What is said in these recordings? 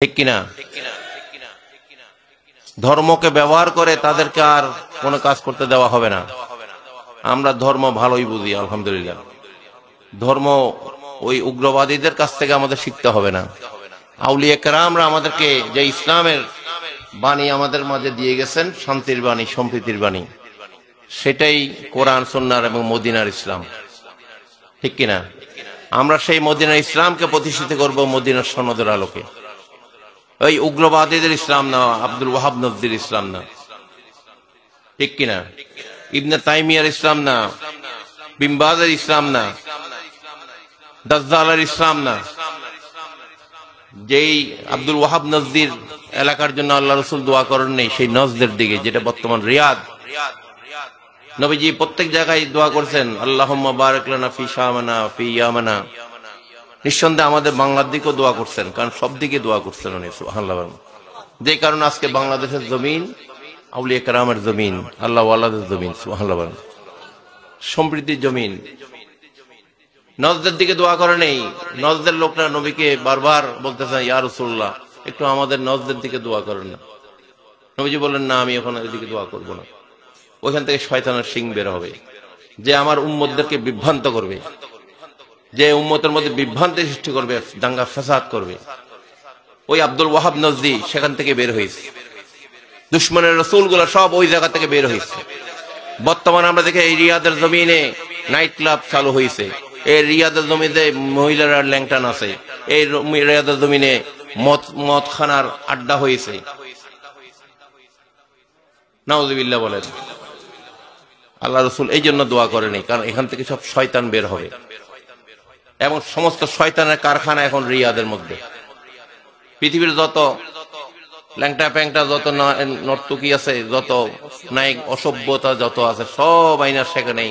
ঠিক কিনা? ধর্মকে ব্যবহার করে তাদেরকে আর কোনো কাজ করতে দেওয়া হবে না। আমরা ধর্ম ভালোই বুঝি, আলহামদুলিল্লাহ। ধর্ম ওই উগ্রবাদীদের কাছ থেকে আমাদের শিখতে হবে না। আউলিয়া কেরামরা আমাদেরকে যে ইসলামের বাণী আমাদের মাঝে দিয়ে গেছেন, শান্তির বাণী, সম্প্রীতির বাণী, সেটাই কোরআন, সুন্নাহ এবং মদিনার ইসলাম। ঠিক কিনা? আমরা সেই মদিনার ইসলামকে প্রতিষ্ঠিত করব মদিনার সনদের আলোকে। ওই উগ্রবাদীদের ইসলাম না, আব্দুল ওয়াহাব নজদির ইসলাম না। ঠিক কিনা? ইবনে তাইমিয়ার ইসলাম না, বিন বাজের ইসলাম না, দাজ্জালের ইসলাম না। যেই আব্দুল ওয়াহাব নজদির এলাকার জন্য আল্লাহ রাসূল দোয়া করেন নেই, সেই নজদের দিকে, যেটা বর্তমান রিয়াদ, নবীজি প্রত্যেক জায়গায় দোয়া করছেন, আল্লাহুম্মা বারিক লানা ফি শামানা ফি ইয়ামানা। নিঃসন্দেহে আমাদের বাংলার দিকেও দোয়া করছেন, কারণ সব দিকে দোয়া করছেন উনি, সুবহানাল্লাহ। যে কারণে আজকে বাংলাদেশের জমিন আউলিয়া কেরামের জমিন, আল্লাহ ওয়ালাদের জমিন, সুবহানাল্লাহ, সম্প্রীতির জমিন। নজদের দিকে দোয়া করে নেই। নজদের লোকরা নবীকে বারবার বলতেছেন, ইয়া রাসূলুল্লাহ, একটু আমাদের নজদের দিকে দোয়া করেন না। নবীজি বললেন, না, আমি এখন এদিকে দোয়া করবো না। ওইখান থেকে শয়তানের শিং বের হবে, যে আমার উম্মতদেরকে বিভ্রান্ত করবে, যে উম্মতের মধ্যে বিভ্রান্তি সৃষ্টি করবে, দাঙ্গা ফাসাদ করবে। ওই আব্দুল ওয়াহাব নজদি সেখান থেকে বের হয়েছে। দুশমনের রাসূলগুলো সব ওই জায়গা থেকে বের হয়েছে। বর্তমানে আমরা দেখি এই রিয়াদের জমিনে নাইট ক্লাব চালু হয়েছে। এই রিয়াদের জমিনে মহিলারা ল্যাংটান আছে। এই রিয়াদের জমিনে মদ খানার আড্ডা হয়েছে। নাউযুবিল্লাহ বলেন। আল্লাহ রাসূল এই জন্য দোয়া করেনি, কারণ এখান থেকে সব শয়তান বের হবে, এবং সমস্ত শয়তানের কারখানা এখন রিয়াদের মধ্যে। পৃথিবীর যত ল্যাংটা প্যাংটা, যত নর্তকী আছে, যত নায়ক, অসভ্যতা যত আছে, সব আইনা সেখানেই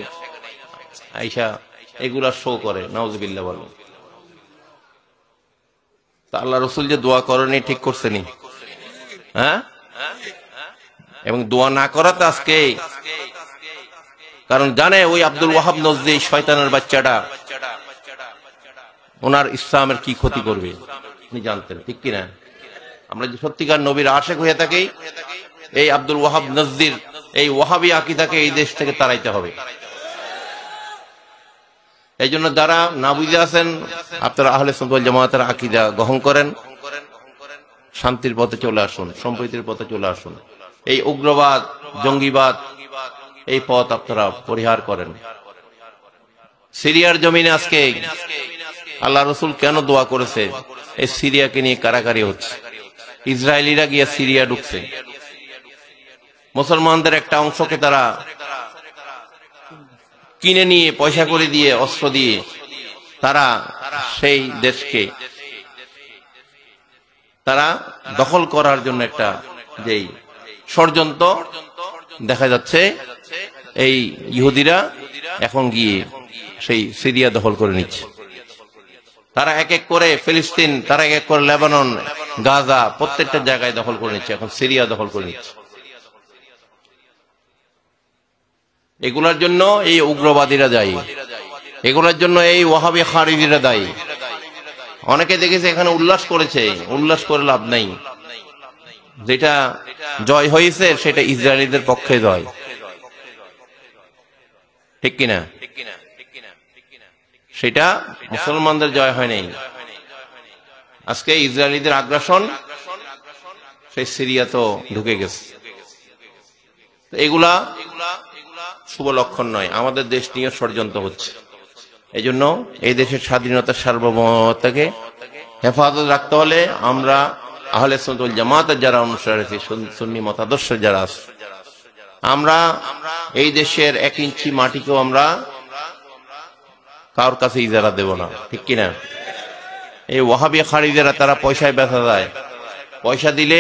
আইসা এগুলা শো করে। নাউযুবিল্লাহ বলেন। তা আল্লাহ রাসূল যে দোয়া করেনি, ঠিক করছেনি? হ্যাঁ, এবং দোয়া না করাতে আজকে, কারণ জানে ওই আব্দুল ওয়াহাব নজদি শয়তানের বাচ্চাটা ওনার ইসলামের কি ক্ষতি করবে, উনি জানতেন। ঠিক কিনা? আমরা যে সত্যিকার নবীর আশেক হয়ে থাকি, এই আব্দুল ওয়াহাব নজদির এই ওয়াহাবি আকীদাকে এই দেশ থেকে তাড়াইতে হবে। এই জন্য যারা না বুঝে আছেন, আপনারা আহলে সুন্নাত ওয়াল জামাতের আকীদা গ্রহণ করেন, শান্তির পথে চলে আসুন, সম্প্রীতির পথে চলে আসুন। এই উগ্রবাদ, জঙ্গিবাদ, এই পথ আপনারা পরিহার করেন। সিরিয়ার জমিনে আজকে আল্লাহ রাসূল কেন দোয়া করেছে? এই সিরিয়াকে নিয়ে কারাকারি হচ্ছে। ইসরায়েলিরা গিয়ে সিরিয়া ঢুকছে। মুসলমানদের একটা অংশকে তারা কিনে নিয়ে, পয়সা করে দিয়ে, অস্ত্র দিয়ে, তারা সেই দেশকে তারা দখল করার জন্য একটা যেই ষড়যন্ত্র দেখা যাচ্ছে, এই ইহুদিরা এখন গিয়ে সেই সিরিয়া দখল করে নিচ্ছে। তারা এক এক করে ফিলিস্তিন, তারা এক এক করে লেবানন, গাজা, প্রত্যেকটা জায়গায় দখল করে নিচ্ছে। এখন সিরিয়া দখল করে নিচ্ছে। এগুলোর জন্য এই উগ্রবাদীরা দায়ী, এগুলোর জন্য এই ওয়াহাবি খারিজিরা দায়ী। অনেকে দেখেছে এখানে উল্লাস করেছে, উল্লাস করে লাভ নাই। যেটা জয় হয়েছে সেটা ইসরায়েলিদের পক্ষে জয়। ঠিক কিনা? সেটা মুসলমানদের জয় হয় নাই। আজকে ইসরায়েলিদের আগ্রাসন সেই সিরিয়া তো ঢুকে গেছে। এগুলা শুভ লক্ষণ নয়। আমাদের দেশ নিয়ে ষড়যন্ত্র হচ্ছে। এই জন্য এই দেশের স্বাধীনতার সার্বভৌমত্বকে হেফাজত রাখতে হলে আমরা আহলে সুন্নাত ওয়াল জামাতের যারা অনুসারী আছি, সুন্নি মতাদর্শ যারা আছে, আমরা এই দেশের 1 ইঞ্চি মাটিকেও আমরা কারোর কাছে ইজারা দেব না। ঠিক কিনা? এই ওয়াহাবি খারিজেরা তারা পয়সায় বেচা যায়। পয়সা দিলে